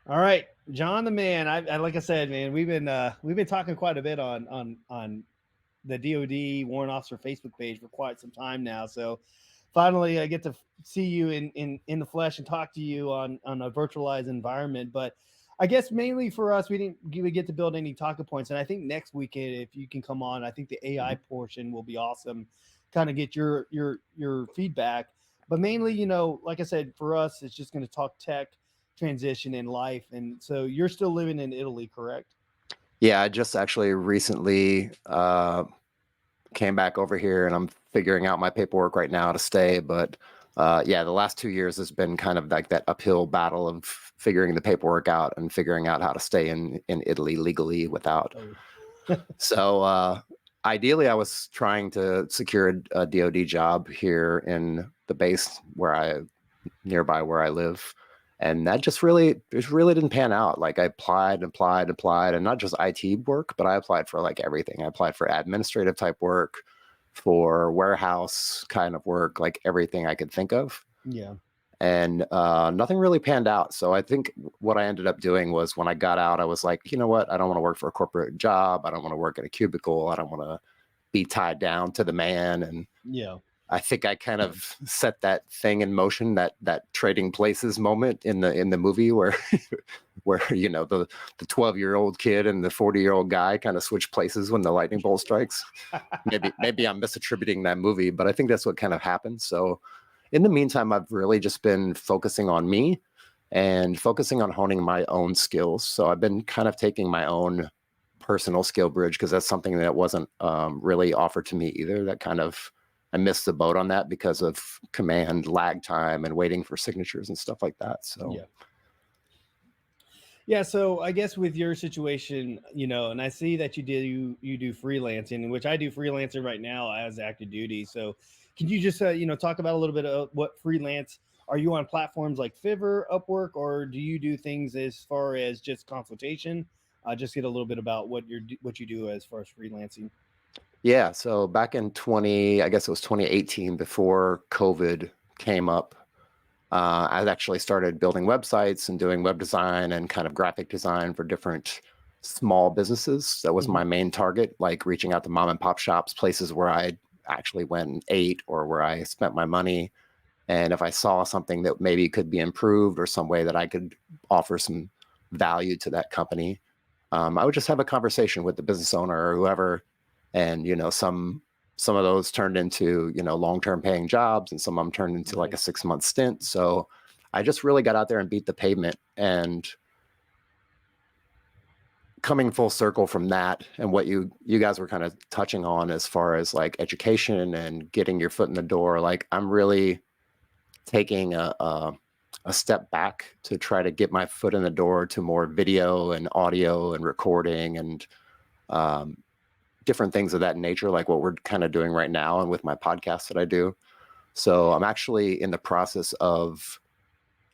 All right, John the man. I like I said, man, we've been talking quite a bit on the DoD Warrant Officer Facebook page for quite some time now. So finally, I get to see you in the flesh and talk to you on a virtualized environment. But I guess mainly for us, we didn't really get to build any talking points. And I think next weekend, if you can come on, I think the AI Mhm. portion will be awesome. Kind of get your feedback. But mainly, like I said, for us, it's just going to talk tech transition in life. And so you're still living in Italy, correct? Yeah, I just actually recently came back over here, and I'm figuring out my paperwork right now to stay. But yeah, the last 2 years has been kind of like that uphill battle of figuring the paperwork out and figuring out how to stay in Italy legally without. Oh, So ideally, I was trying to secure a DoD job here in the base where I nearby where I live. And that just really didn't pan out. Like I applied, and not just IT work, but I applied for like everything. I applied for administrative type work, for warehouse kind of work, like everything I could think of. yeah. And nothing really panned out. So I think what I ended up doing was when I got out, I was like, you know what? I don't want to work for a corporate job. I don't want to work at a cubicle. I don't want to be tied down to the man. And Yeah. I think I kind of set that thing in motion, that trading places moment in the movie where where the 12-year-old kid and the 40-year-old guy kind of switch places when the lightning bolt strikes. Maybe I'm misattributing that movie, but I think that's what kind of happened. So in the meantime, I've really just been focusing on me and focusing on honing my own skills. So I've been kind of taking my own personal skill bridge because that's something that wasn't really offered to me either. That kind of I missed the boat on that because of command lag time and waiting for signatures and stuff like that. So Yeah. Yeah, so I guess with your situation, and I see that you do freelancing, which I do freelancing right now as active duty. So, can you just talk about a little bit of what freelance? Are you on platforms like Fiverr, Upwork, or do you do things as far as just consultation? Just get a little bit about what you do as far as freelancing. yeah, so back in 20, I guess it was 2018 before COVID came up. I actually started building websites and doing web design and kind of graphic design for different small businesses. That was Hmm. my main target, like reaching out to mom and pop shops, places where I actually went and ate or where I spent my money. And if I saw something that maybe could be improved or some way that I could offer some value to that company, I would just have a conversation with the business owner or whoever. And some of those turned into long-term paying jobs, and some of them turned into like a Nice. 6 month stint. So I just really got out there and beat the pavement. And coming full circle from that, and what you guys were kind of touching on as far as like education and getting your foot in the door, like I'm really taking a step back to try to get my foot in the door to more video and audio and recording and um, different things of that nature, like what we're kind of doing right now and with my podcast that I do. So I'm actually in the process of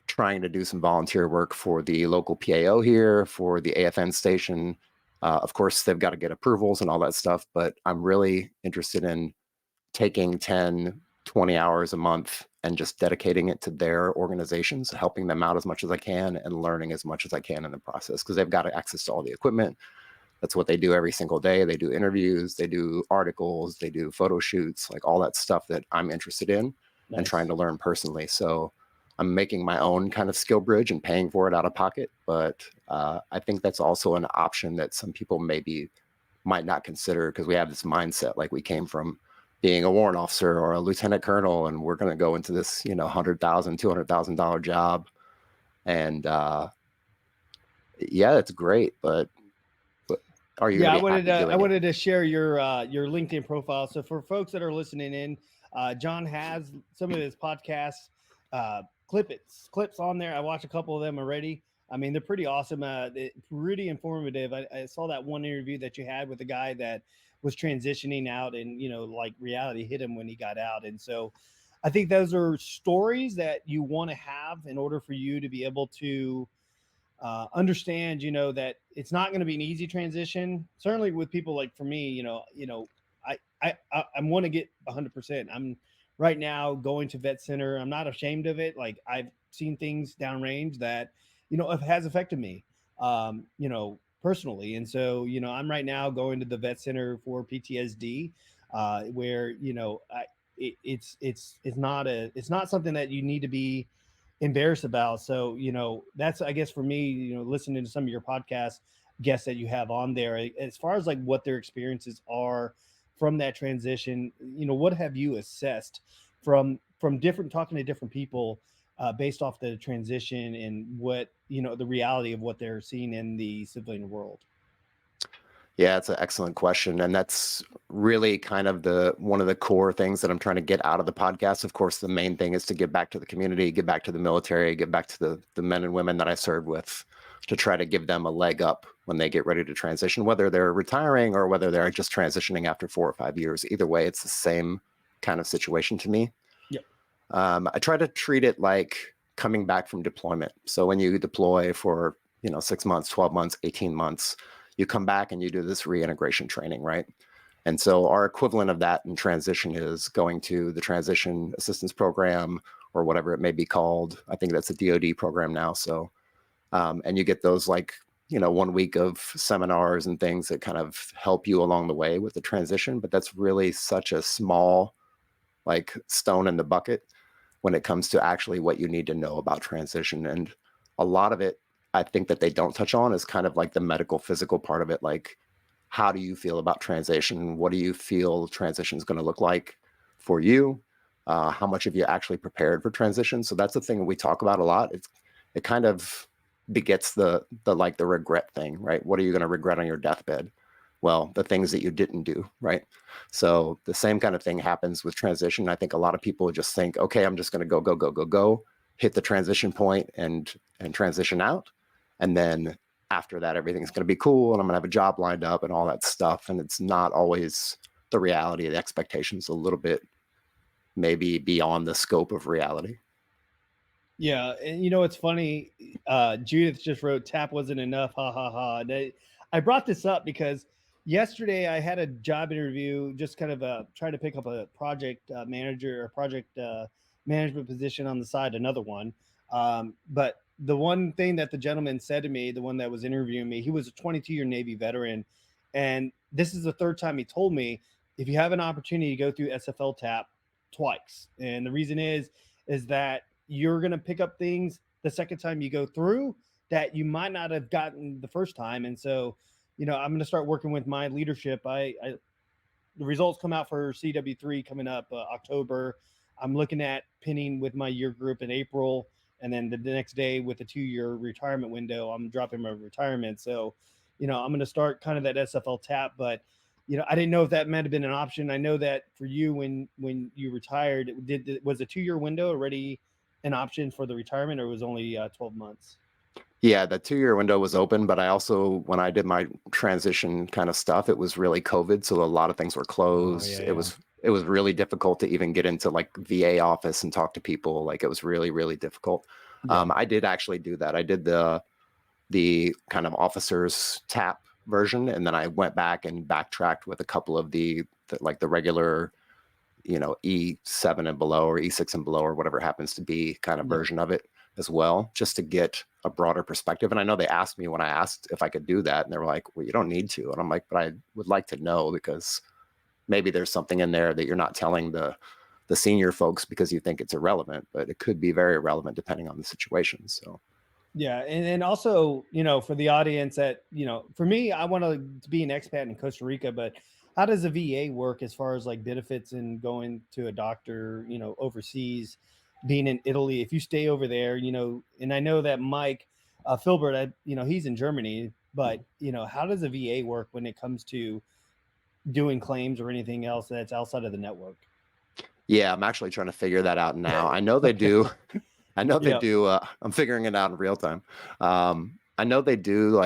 trying to do some volunteer work for the local PAO here, for the AFN station. Of course, they've got to get approvals and all that stuff, but I'm really interested in taking 10, 20 hours a month and just dedicating it to their organizations, helping them out as much as I can and learning as much as I can in the process because they've got access to all the equipment. That's what they do every single day. They do interviews, they do articles, they do photo shoots, like all that stuff that I'm interested in and trying Nice. to learn personally. So I'm making my own kind of skill bridge and paying for it out of pocket. But I think that's also an option that some people maybe might not consider because we have this mindset like we came from being a warrant officer or a lieutenant colonel, and we're going to go into this, $100,000, $200,000 job. And yeah, it's great, but are you going Yeah, to be happy I doing it? wanted to share your LinkedIn profile. So for folks that are listening in, John has some of his podcasts clips on there. I watched a couple of them already. I mean, they're pretty awesome. Pretty informative. I saw that one interview that you had with a guy that was transitioning out, and like reality hit him when he got out. And so, I think those are stories that you want to have in order for you to be able to understand, that it's not going to be an easy transition. Certainly with people like for me, I want to get 100%. I'm right now going to vet center. I'm not ashamed of it. Like I've seen things downrange that has affected me, personally. And so, I'm right now going to the vet center for PTSD, where, it's not something that you need to be embarrassed about. So, that's, I guess, for me, listening to some of your podcast guests that you have on there, as far as like what their experiences are from that transition, what have you assessed from different talking to different people, based off the transition and what, the reality of what they're seeing in the civilian world? Yeah, it's an excellent question. And that's really kind of one of the core things that I'm trying to get out of the podcast. Of course, the main thing is to give back to the community, give back to the military, give back to the men and women that I served with, to try to give them a leg up when they get ready to transition, whether they're retiring or whether they're just transitioning after 4 or 5 years. Either way, it's the same kind of situation to me. Yep. I try to treat it like coming back from deployment. So when you deploy for 6 months, 12 months, 18 months, you come back and you do this reintegration training, right? And so our equivalent of that in transition is going to the transition assistance program, or whatever it may be called. I think that's a DoD program now. So, and you get those 1 week of seminars and things that kind of help you along the way with the transition. But that's really such a small stone in the bucket when it comes to actually what you need to know about transition. And a lot of it, I think, that they don't touch on is kind of like the medical, physical part of it. Like, how do you feel about transition? What do you feel transition is going to look like for you? How much have you actually prepared for transition? So that's the thing we talk about a lot. It kind of begets the regret thing, right? What are you going to regret on your deathbed? Well, the things that you didn't do, right? So the same kind of thing happens with transition. I think a lot of people just think, okay, I'm just going to go, hit the transition point and transition out. And then after that, everything's going to be cool and I'm going to have a job lined up and all that stuff. And it's not always the reality. The expectations a little bit maybe beyond the scope of reality. Yeah, and it's funny. Judith just wrote, "Tap wasn't enough." Ha ha ha. I brought this up because yesterday I had a job interview, just kind of trying to pick up a project manager or project management position on the side, another one. But the one thing that the gentleman said to me, the one that was interviewing me, he was a 22-year Navy veteran, and this is the third time he told me, if you have an opportunity to go through SFL TAP twice, and the reason is that you're going to pick up things the second time you go through that you might not have gotten the first time. And so, I'm going to start working with my leadership. The results come out for CW3 coming up October. I'm looking at pinning with my year group in April. And then the next day with a 2-year retirement window, I'm dropping my retirement. So, I'm going to start kind of that SFL TAP, but I didn't know if that might have been an option. I know that for you, when you retired, was a 2-year window already an option for the retirement, or was only 12 months? Yeah, the 2-year window was open, but I also, when I did my transition kind of stuff, it was really COVID. So a lot of things were closed. Oh, yeah, It was really difficult to even get into VA office and talk to people. It was really, really difficult. Yeah. I did actually do that. I did the kind of officers TAP version. And then I went back and backtracked with a couple of the regular, E7 and below or E6 and below or whatever it happens to be kind of version of it as well, just to get a broader perspective. And I know they asked me when I asked if I could do that, and they were like, well, you don't need to. And I'm like, but I would like to know, because maybe there's something in there that you're not telling the senior folks because you think it's irrelevant, but it could be very relevant depending on the situation. So yeah. And also, for the audience that, for me, I want to be an expat in Costa Rica, but how does a VA work as far as benefits and going to a doctor, overseas, being in Italy? If you stay over there, and I know that Mike Filbert, he's in Germany, but how does a VA work when it comes to doing claims or anything else that's outside of the network? Yeah, I'm actually trying to figure that out now. I know they do. I know they do. I'm figuring it out in real time. I know they do,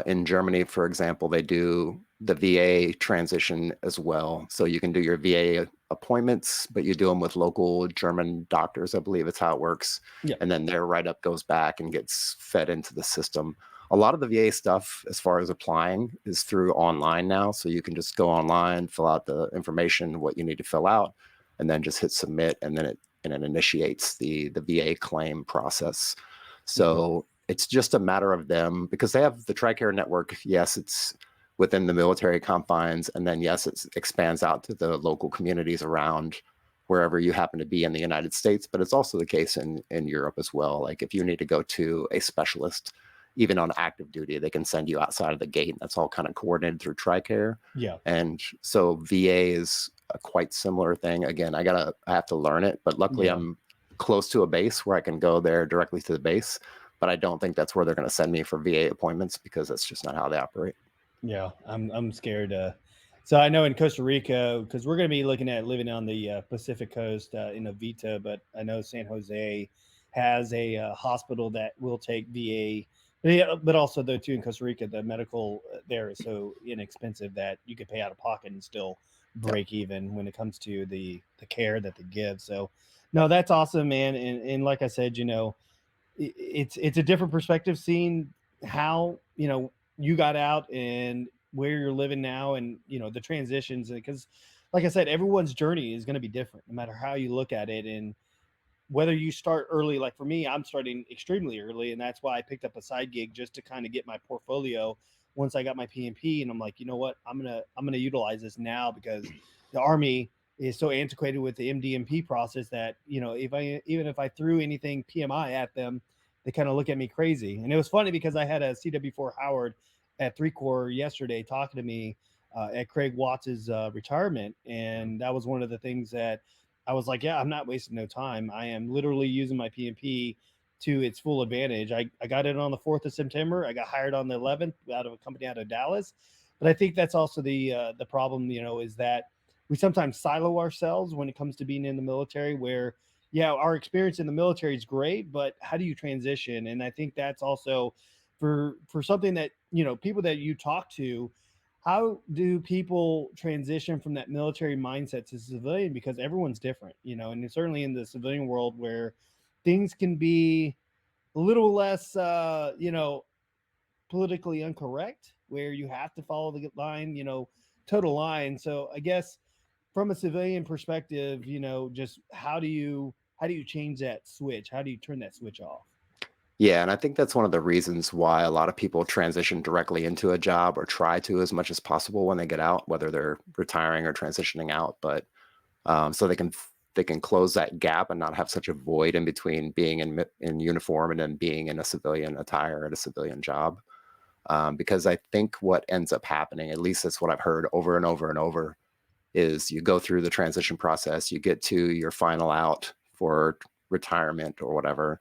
in Germany, for example, they do the VA transition as well. So you can do your VA appointments, but you do them with local German doctors. I believe it's how it works. Yeah. And then their write-up goes back and gets fed into the system. A lot of the VA stuff, as far as applying, is through online now. So you can just go online, fill out the information, what you need to fill out, and then just hit submit, and then it initiates the VA claim process. So it's just a matter of them, because they have the TRICARE network. Yes, it's within the military confines, and then yes, it expands out to the local communities around wherever you happen to be in the United States. But it's also the case in Europe as well. Like if you need to go to a specialist, even on active duty, they can send you outside of the gate. And that's all kind of coordinated through TRICARE. Yeah. And so VA is a quite similar thing. Again, I have to learn it, but luckily I'm close to a base where I can go there directly to the base. But I don't think that's where they're going to send me for VA appointments, because that's just not how they operate. Yeah, I'm scared. So I know in Costa Rica, because we're going to be looking at living on the Pacific coast in Avita, but I know San Jose has a hospital that will take VA. But also, though, too, in Costa Rica, the medical there is so inexpensive that you could pay out of pocket and still break even when it comes to the care that they give. So, no, that's awesome, man. And like I said, it's a different perspective seeing how you got out and where you're living now, and the transitions, because like I said, everyone's journey is going to be different no matter how you look at it. And whether you start early, like for me, I'm starting extremely early, and that's why I picked up a side gig just to kind of get my portfolio once I got my PMP. And I'm like, you know what, I'm gonna utilize this now, because the Army is so antiquated with the MDMP process that even if I threw anything PMI at them, they kind of look at me crazy. And it was funny because I had a CW4 Howard at 3 Corps yesterday talking to me at Craig Watts's retirement, and that was one of the things that I was like, yeah, I'm not wasting no time. I am literally using my PMP to its full advantage. I got it on the 4th of September. I got hired on the 11th out of a company out of Dallas. But I think that's also the problem, is that we sometimes silo ourselves when it comes to being in the military, where, yeah, our experience in the military is great, but how do you transition? And I think that's also for something that, people that you talk to, how do people transition from that military mindset to civilian? Because everyone's different, and certainly in the civilian world where things can be a little less, politically incorrect, where you have to follow the line, total line. So I guess from a civilian perspective, just how do you change that switch? How do you turn that switch off? Yeah, and I think that's one of the reasons why a lot of people transition directly into a job, or try to as much as possible when they get out, whether they're retiring or transitioning out. But so they can close that gap and not have such a void in between being in uniform and then being in a civilian attire at a civilian job. Because I think what ends up happening, at least that's what I've heard over and over and over, is you go through the transition process, you get to your final out for retirement or whatever,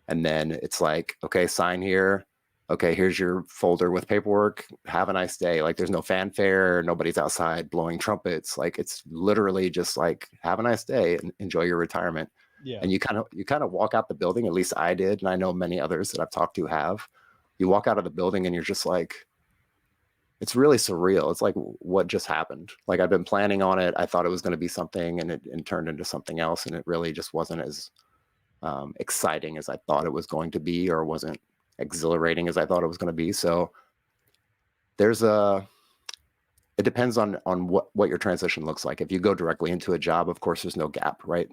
and then it's like, okay, sign here. Okay, here's your folder with paperwork. Have a nice day. Like there's no fanfare. Nobody's outside blowing trumpets. Like it's literally just like, have a nice day and enjoy your retirement. Yeah. And you kind of walk out the building. At least I did, and I know many others that I've talked to have. You walk out of the building and you're just like, it's really surreal. It's like, what just happened? Like I've been planning on it. I thought it was going to be something, and it turned into something else, and it really just wasn't as exciting as I thought it was going to be, or wasn't exhilarating as I thought it was going to be. So it depends on what your transition looks like. If you go directly into a job, of course, there's no gap, right?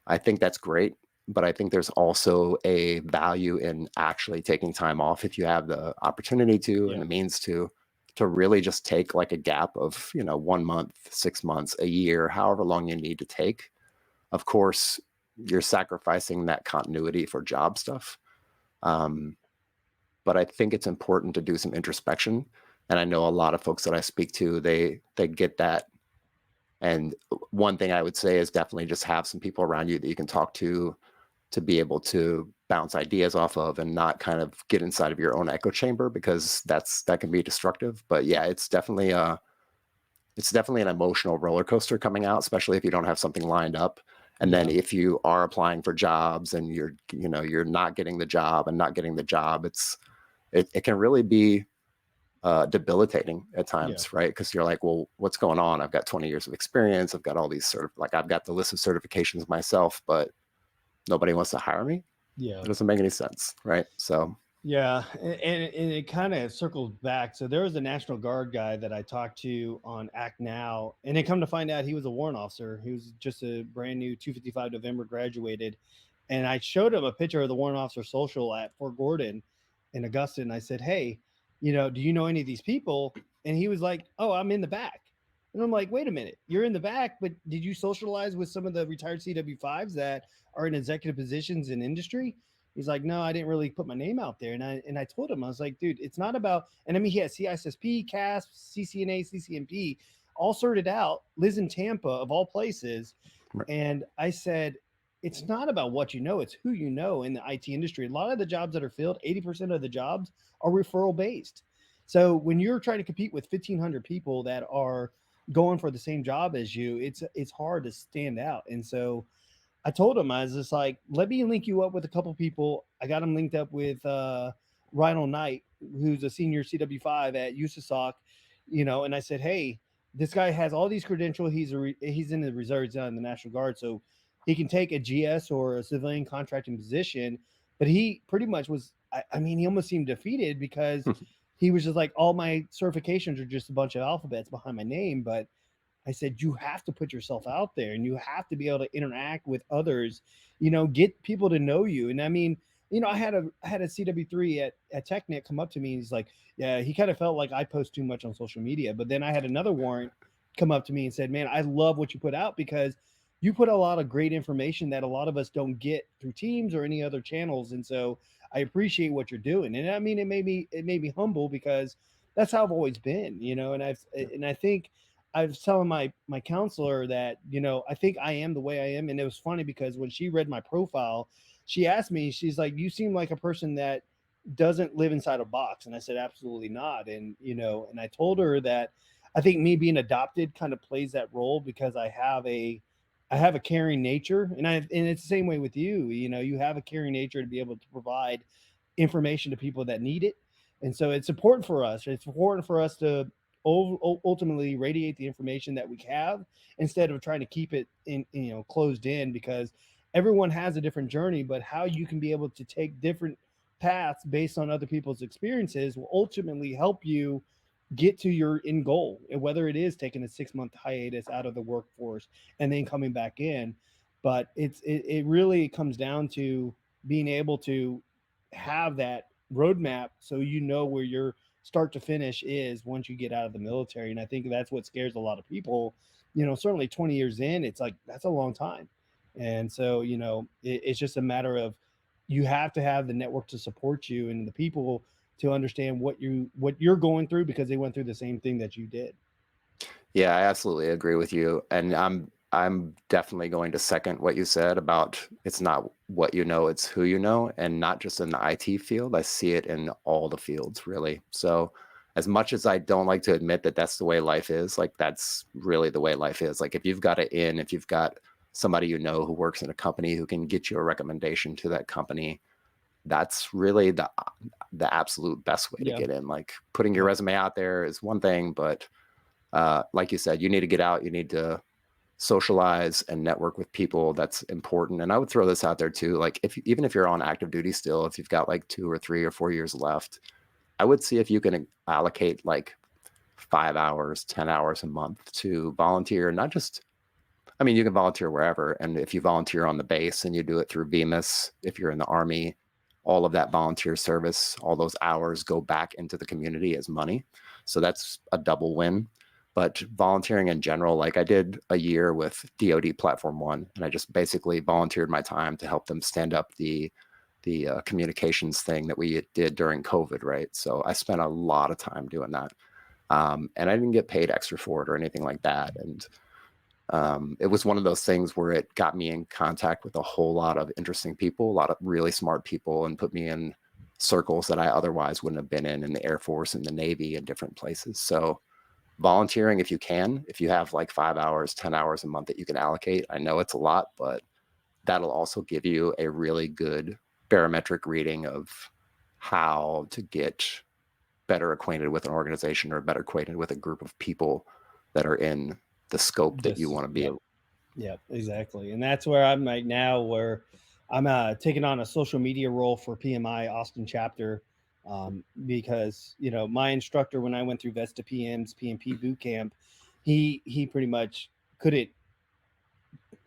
I think that's great, but I think there's also a value in actually taking time off if you have the opportunity to and the means to really just take like a gap of 1 month, 6 months, a year, however long you need to take. Of course, you're sacrificing that continuity for job stuff. But I think it's important to do some introspection. And I know a lot of folks that I speak to, they get that. And one thing I would say is definitely just have some people around you that you can talk to be able to bounce ideas off of, and not kind of get inside of your own echo chamber, because that can be destructive. But yeah, it's definitely an emotional roller coaster coming out, especially if you don't have something lined up. And then if you are applying for jobs and you're not getting the job, it can really be debilitating at times, right? Because you're like, well, what's going on? I've got 20 years of experience. I've got all these I've got the list of certifications myself, but nobody wants to hire me. Yeah. It doesn't make any sense, right? So yeah, and it kind of circles back. So there was a National Guard guy that I talked to on Act Now, and then come to find out he was a warrant officer. He was just a brand new 255 November graduated, and I showed him a picture of the warrant officer social at Fort Gordon, in Augusta, and I said, "Hey, you know, do you know any of these people?" And he was like, "Oh, I'm in the back." And I'm like, "Wait a minute, you're in the back, but did you socialize with some of the retired CW5s that are in executive positions in industry?" He's like, "No, I didn't really put my name out there." And I told him, I was like, "Dude, it's not about." And I mean, he has CISSP, CASP, CCNA, CCNP, all sorted out. Lives in Tampa, of all places. Right. And I said, it's not about what you know, it's who you know in the IT industry. A lot of the jobs that are filled, 80% of the jobs are referral based. So when you're trying to compete with 1,500 people that are going for the same job as you, it's hard to stand out. And so I told him, I was just like, let me link you up with a couple people. I got him linked up with Rhino Knight, who's a senior CW5 at USASOC, you know, and I said, hey, this guy has all these credentials. He's in the reserves now in the National Guard, so he can take a GS or a civilian contracting position. But he pretty much was, I mean, he almost seemed defeated because he was just like, all my certifications are just a bunch of alphabets behind my name. But I said, you have to put yourself out there and you have to be able to interact with others, you know, get people to know you. And I mean, you know, I had a CW3 at TechNet come up to me and he's like, yeah, he kind of felt like I post too much on social media. But then I had another warrant come up to me and said, man, I love what you put out because you put a lot of great information that a lot of us don't get through Teams or any other channels. And so I appreciate what you're doing. And I mean, it made me humble because that's how I've always been, you know, and I think I was telling my counselor that, you know, I think I am the way I am. And it was funny because when she read my profile, she asked me, she's like, you seem like a person that doesn't live inside a box. And I said, absolutely not. And, you know, and I told her that I think me being adopted kind of plays that role because I have a caring nature, and it's the same way with you. You know, you have a caring nature to be able to provide information to people that need it, and so it's important for us. It's important for us to ultimately radiate the information that we have instead of trying to keep it in, you know, closed in, because everyone has a different journey, but how you can be able to take different paths based on other people's experiences will ultimately help you get to your end goal, and whether it is taking a 6 month hiatus out of the workforce and then coming back in. But it really comes down to being able to have that roadmap so you know where your start to finish is once you get out of the military. And I think that's what scares a lot of people. You know, certainly 20 years in, it's like that's a long time. And so, you know, it's just a matter of you have to have the network to support you and the people to understand what you're going through because they went through the same thing that you did. Yeah, I absolutely agree with you. And I'm definitely going to second what you said about it's not what you know, it's who you know, and not just in the IT field. I see it in all the fields, really. So as much as I don't like to admit that that's the way life is, like that's really the way life is. Like if you've got if you've got somebody you know who works in a company who can get you a recommendation to that company, that's really the absolute best way to Yeah. get in. Like putting your Yeah. resume out there is one thing, but like you said, you need to get out, you need to socialize and network with people. That's important. And I would throw this out there too. Like even if you're on active duty still, if you've got like 2 or 3 or 4 years left, I would see if you can allocate like 5 hours, 10 hours a month to volunteer. Not just, I mean, you can volunteer wherever. And if you volunteer on the base and you do it through Bemis, if you're in the Army, all of that volunteer service, all those hours go back into the community as money. So that's a double win. But volunteering in general, like I did a year with DoD Platform One, and I just basically volunteered my time to help them stand up the communications thing that we did during COVID, right? So I spent a lot of time doing that, and I didn't get paid extra for it or anything like that. And it was one of those things where it got me in contact with a whole lot of interesting people, a lot of really smart people, and put me in circles that I otherwise wouldn't have been in the Air Force and the Navy and different places. So volunteering, if you can, if you have like 5 hours, 10 hours a month that you can allocate, I know it's a lot, but that'll also give you a really good barometric reading of how to get better acquainted with an organization or better acquainted with a group of people that are in the scope that you Just want to be yep. able. Yep, exactly. And that's where I'm right now, where I'm taking on a social media role for PMI Austin chapter, because you know my instructor when I went through Vesta PM's PMP boot camp, he pretty much couldn't,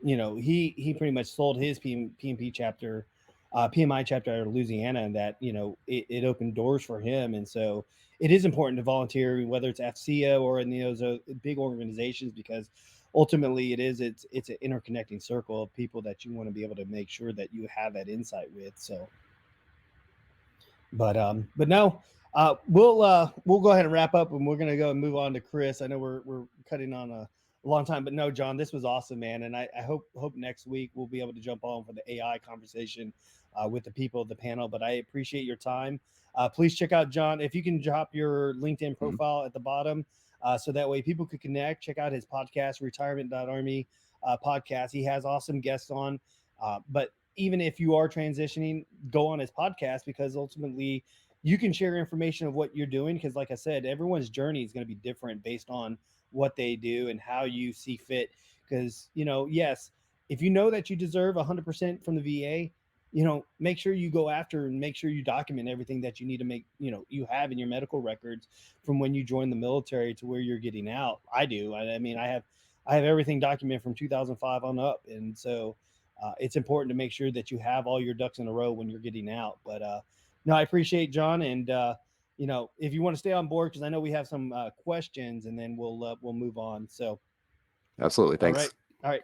you know, he pretty much sold his PMP chapter PMI chapter out of Louisiana, and that, you know, it opened doors for him. And so it is important to volunteer, whether it's FCA or in those big organizations, because ultimately it's an interconnecting circle of people that you want to be able to make sure that you have that insight with. So, but no, we'll go ahead and wrap up, and we're gonna go and move on to Chris. I know we're cutting on a long time, but no, John, this was awesome, man. And I hope next week we'll be able to jump on for the AI conversation with the people of the panel. But I appreciate your time. Please check out John. If you can drop your LinkedIn profile at the bottom, so that way people could connect. Check out his podcast, Retirement.Army podcast. He has awesome guests on. But even if you are transitioning, go on his podcast, because ultimately you can share information of what you're doing. Because like I said, everyone's journey is going to be different based on what they do and how you see fit. Because, you know, yes, if you know that you deserve 100% from the VA, you know, make sure you go after and make sure you document everything that you need to make, you know, you have in your medical records from when you join the military to where you're getting out. I do. I mean, I have everything documented from 2005 on up. And so it's important to make sure that you have all your ducks in a row when you're getting out. But no, I appreciate John. And, you know, if you want to stay on board, because I know we have some questions, and then we'll move on. So Absolutely. Thanks. All right.